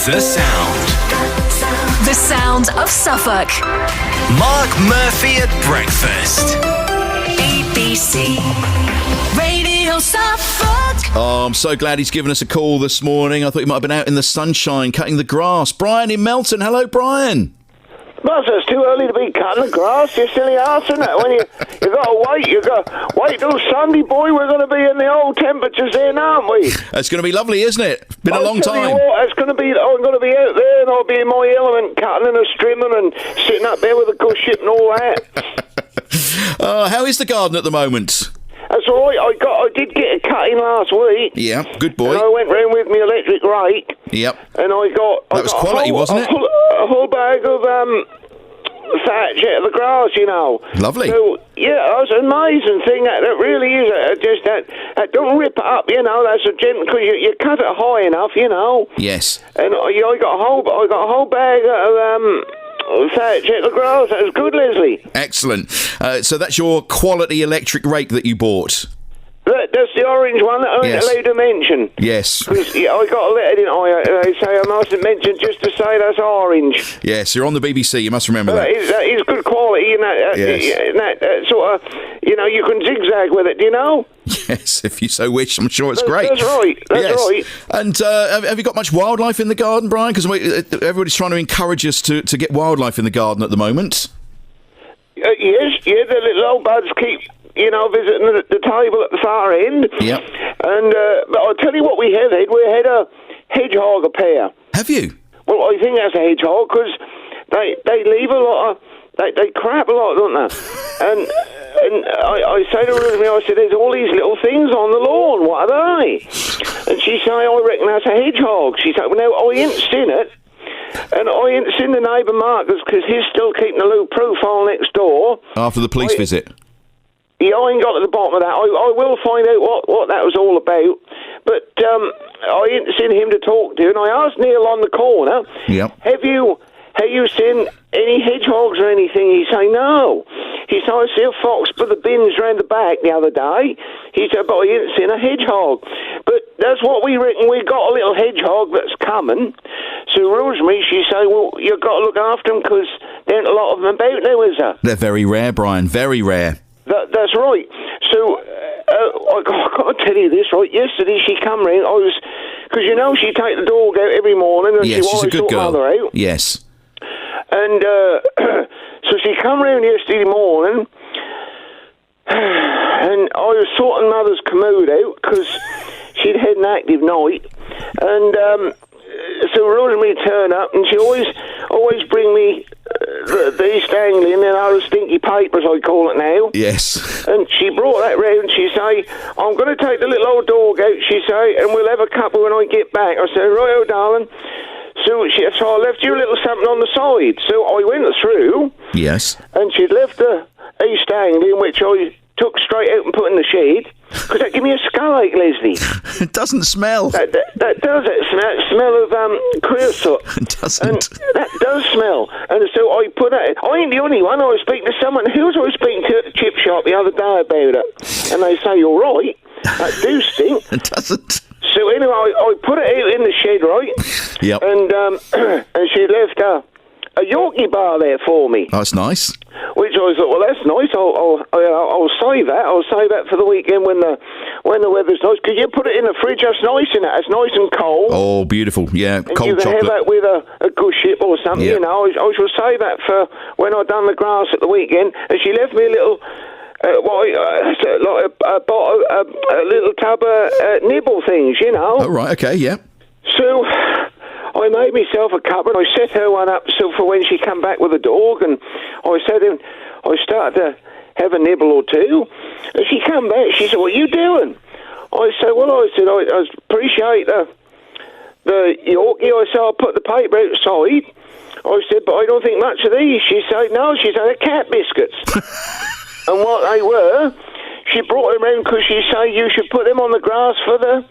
The Sound. The sound of Suffolk. Mark Murphy at breakfast. BBC Radio Suffolk. Oh, I'm so glad he's given us a call this morning. I thought he might have been out in the sunshine cutting the grass. Brian in Melton. Hello, Brian. Well, it's too early to be cutting the grass, you silly arse, isn't it? When you got to wait till Sunday, boy. We're going to be in the old temperatures then, aren't we? It's going to be lovely, isn't it? Been a long time. It's going to be. I'm going to be out there, and I'll be in my element, cutting and strimming, and sitting up there with a cushion and all that. How is the garden at the moment? That's all right. I did get a cut in last week. Yeah, good boy. And I went round with my electric rake. Yep. And That was quality, wasn't it? A whole bag of thatch out of the grass, you know. Lovely. So yeah, that's an amazing thing. That really is. Just that don't rip it up, you know. That's a gentle because you cut it high enough, you know. Yes. And I got a whole bag of thatch out of the grass. That was good, Leslie. Excellent. So that's your quality electric rake that you bought? That's the orange one that I ain't allowed to mention. Yes. Because I got a letter, didn't I? They say I mustn't mention just to say that's orange. Yes, you're on the BBC. You must remember that. That is good quality, and that sort of, you know, you can zigzag with it, do you know? Yes, if you so wish. I'm sure it's great. That's right. That's right. And have you got much wildlife in the garden, Brian? Because everybody's trying to encourage us to get wildlife in the garden at the moment. Yes, the little old buds keep, you know, visiting the table at the far end. Yep. And but I'll tell you what we had. We had a hedgehog, a pair. Have you? Well, I think that's a hedgehog because they leave a lot of... They crap a lot, don't they? And I say to Rosemary, I said, there's all these little things on the lawn. What are they? And she said, I reckon that's a hedgehog. She said, well, no, I ain't seen it. And I ain't seen the neighbour Marcus because he's still keeping a little profile next door. After the police visit? Yeah, I ain't got to the bottom of that. I will find out what that was all about. But I ain't seen him to talk to. And I asked Neil on the corner, Yep. Have you seen any hedgehogs or anything? He said, no. He said, I see a fox put the bins round the back the other day. He said, but I ain't seen a hedgehog. But that's what we reckon. We got a little hedgehog that's coming. So Rosemary, she said, well, you've got to look after them because there ain't a lot of them about now, is there? They're very rare, Brian, very rare. That's right. So, I got to tell you this, right? Yesterday she come round, because you know she take the dog out every morning and Yes, she she's a always good sort girl. mother out. Yes. And so she come round yesterday morning, and I was sorting Mother's commode out because she'd had an active night, and so Rosemary turned up, and she always bring me the East Anglian and our stinky papers, I call it now. Yes. And she brought that round. She say, I'm going to take the little old dog out, she say, and we'll have a couple when I get back. I said, right, darling. So I left you a little something on the side. So I went through. Yes. And she'd left the East Anglian, which I took straight out and put in the shed. Because that gave me a skullache, Leslie. It doesn't smell. That does it. Smell of creosote. It doesn't. And that does smell. And so I put it... I ain't the only one. I was speaking to someone. Who was I speaking to at the chip shop the other day about it? And they say, you're right. That do stink. It doesn't. So anyway, I put it out in the shed, right? Yep. And she left a Yorkie bar there for me. Oh, that's nice. Which I thought, well, that's nice. I'll save that. I'll save that for the weekend when the weather's nice. Because you put it in the fridge, that's nice, isn't it? It's nice and cold. Oh, beautiful. Yeah, and cold you can chocolate. have that with a good ship or something, Yep. you know. I shall save that for when I done the grass at the weekend. And she left me a little... like a little tub of nibble things, you know. Oh, right, okay, yeah. So I made myself a cup and I set her one up so for when she come back with the dog, and I started to have a nibble or two, and she come back, she said, what are you doing? I said, I appreciate the Yorkie. I said, I'll put the paper outside. I said, but I don't think much of these. She said, no, she said, they're cat biscuits. And what they were, she brought them around because she said you should put them on the grass for the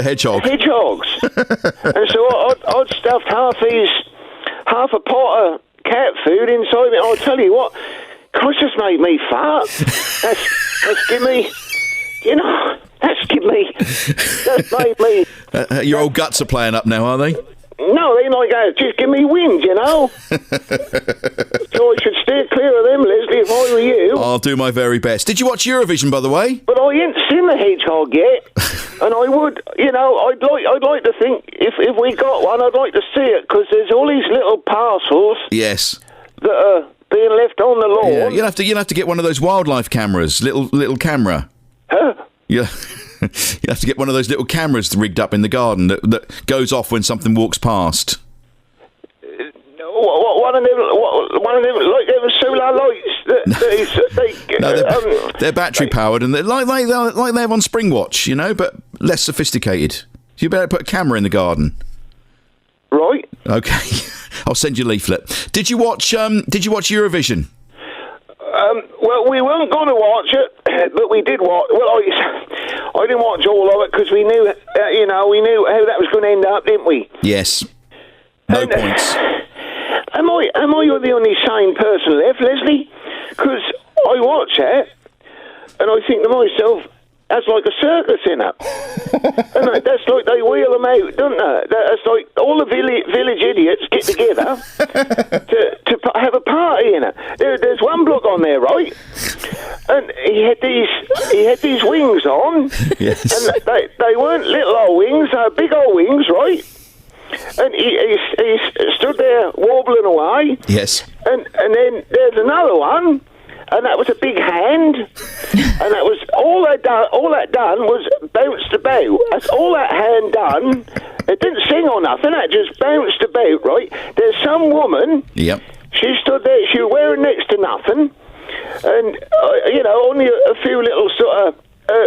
hedgehog. hedgehogs. And so I'd stuffed half a pot of cat food inside me. I'll tell you what, Christ, just made me fart. That's give me, you know, that's made me. Your old guts are playing up now, are they? no, they like that. Just give me wind, you know. So I should steer clear of them, Leslie, if I were you. I'll do my very best. Did you watch Eurovision, by the way? But I ain't seen the hedgehog yet, and I would, you know, I'd like to think if we got one, I'd like to see it because there's all these little parcels. Yes. That are being left on the lawn. Yeah, you'll have to get one of those wildlife cameras, little camera. Huh? Yeah. You'll have to get one of those little cameras rigged up in the garden that goes off when something walks past. One of them, like them solar lights. No, they're battery powered and they're like they have on Springwatch, you know, but less sophisticated. You better put a camera in the garden. Right. Okay. I'll send you a leaflet. Did you watch Eurovision? Well, we weren't going to watch it, but we did watch. Well, I didn't watch all of it because we knew, we knew how that was going to end up, didn't we? Yes. No points. Am I the only sane person left, Leslie? Because I watch it and I think to myself, that's like a circus in it. And that's like they wheel them out, don't they? That's like all the village idiots get together to have a party in it. There's one bloke on there, right? And he had these wings on. Yes. And they weren't little old wings, they were big old wings, right? And he stood there wobbling away. Yes. And then there's another one. And that was a big hand, and that was all that done was bounced about. That's all that hand done. It didn't sing or nothing. It just bounced about. Right? There's some woman. Yep. She stood there. She was wearing next to nothing, and only a few little sort of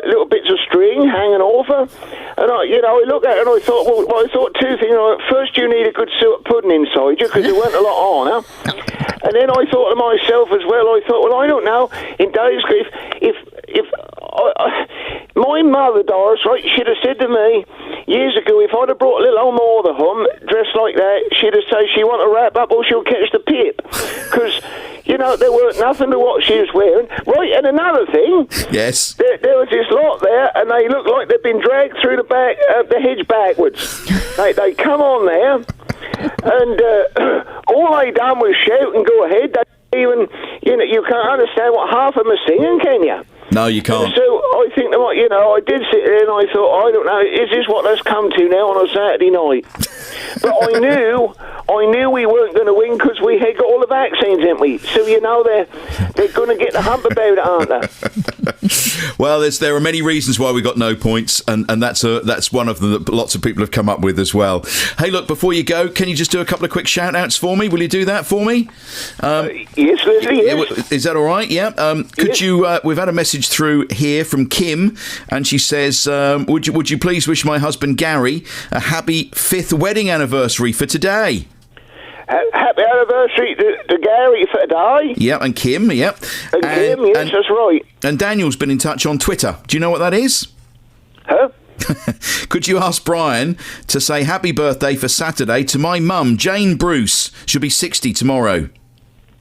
little bits of string hanging off her. And I looked at her and I thought two things. First, you need a good suet pudding inside you because there weren't a lot on her. And then I thought to myself as well, I don't know, in days if my mother, Doris, right, she'd have said to me years ago, if I'd have brought a little old mother home dressed like that, she'd have said she want to wrap up or she'll catch the pip. Because, there weren't nothing to what she was wearing. Right, and another thing. Yes. There was this lot there, and they looked like they'd been dragged through the hedge backwards. They come on there, and all they done was shout and go ahead. They even, you can't understand what half of them are singing, can you? No, you can't. So I think, I did sit there and I thought, I don't know, is this what that's come to now on a Saturday night? But I knew we weren't going to win because we had got all the vaccines, didn't we? So, they're going to get the hump about it, aren't they? Well, there are many reasons why we got no points, and that's one of them that lots of people have come up with as well. Hey, look, before you go, can you just do a couple of quick shout-outs for me? Will you do that for me? Yes, Leslie, yes. Is that all right? Yeah. Could you... we've had a message through here from Kim, and she says, would you please wish my husband Gary a happy 5th wedding anniversary for today? Happy anniversary to Gary for today. Yeah, and Kim, yeah. And Kim, yes, that's right. And Daniel's been in touch on Twitter. Do you know what that is? Huh? Could you ask Brian to say happy birthday for Saturday to my mum, Jane Bruce? She'll be 60 tomorrow.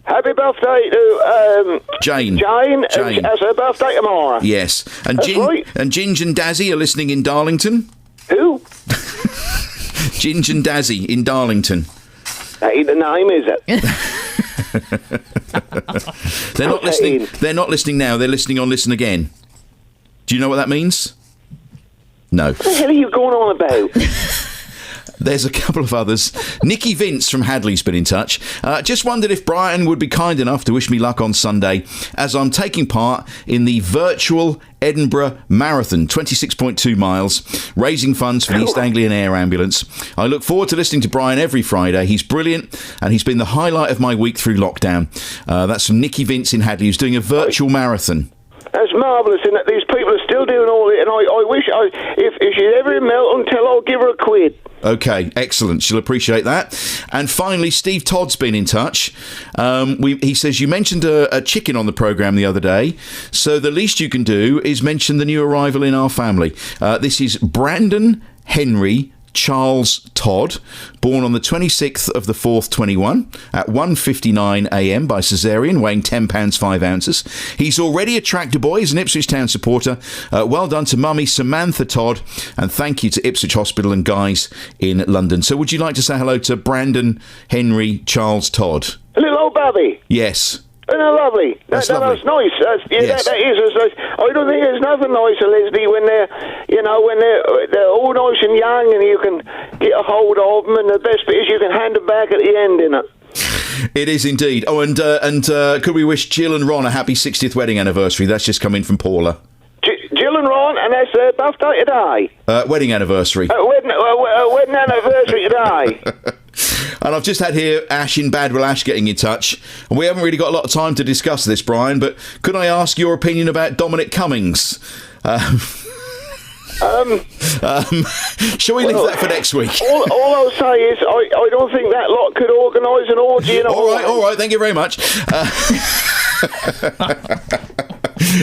Happy birthday to Jane. As her birthday tomorrow. Yes. And That's right. And Ginge and Dazzy are listening in Darlington. Who? Ginge and Dazzy in Darlington. That ain't the name, is it? They're not listening. They're not listening now. They're listening on Listen Again. Do you know what that means? No. What the hell are you going on about? There's a couple of others. Nikki Vince from Hadley's been in touch. Just wondered if Brian would be kind enough to wish me luck on Sunday as I'm taking part in the virtual Edinburgh Marathon, 26.2 miles, raising funds for the East Anglian Air Ambulance. I look forward to listening to Brian every Friday. He's brilliant, and he's been the highlight of my week through lockdown. That's from Nikki Vince in Hadley, who's doing a virtual marathon. That's marvellous, isn't it? These people are still doing all it, and I wish if she's ever in Melton, I'll give her a quid. Okay, excellent. She'll appreciate that. And finally, Steve Todd's been in touch. He says, you mentioned a chicken on the programme the other day, so the least you can do is mention the new arrival in our family. This is Brandon Henry Charles Todd, born on the 26th of the 4th, 21, at 1:59 a.m. by caesarean, weighing 10 pounds 5 ounces. He's already a tractor boy. He's an Ipswich Town supporter. Well done to Mummy Samantha Todd, and thank you to Ipswich Hospital and Guy's in London. So would you like to say hello to Brandon Henry Charles Todd? A little old babby. Yes. Isn't that lovely? That's That's lovely. nice. Yes. That is. I don't think there's nothing nicer, Leslie, when they're all nice and young and you can get a hold of them, and the best bit is you can hand them back at the end, innit? It is indeed. Oh, and could we wish Jill and Ron a happy 60th wedding anniversary? That's just come in from Paula. Jill and Ron, and that's their birthday today. Wedding anniversary. Wedding anniversary today. And I've just had here Ash in Badwell Ash getting in touch. And we haven't really got a lot of time to discuss this, Brian, but could I ask your opinion about Dominic Cummings? Shall we leave that for next week? All I'll say is I don't think that lot could organise an orgy. All right, thank you very much.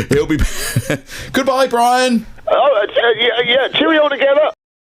He'll be... Goodbye, Brian. Yeah, cheerio together.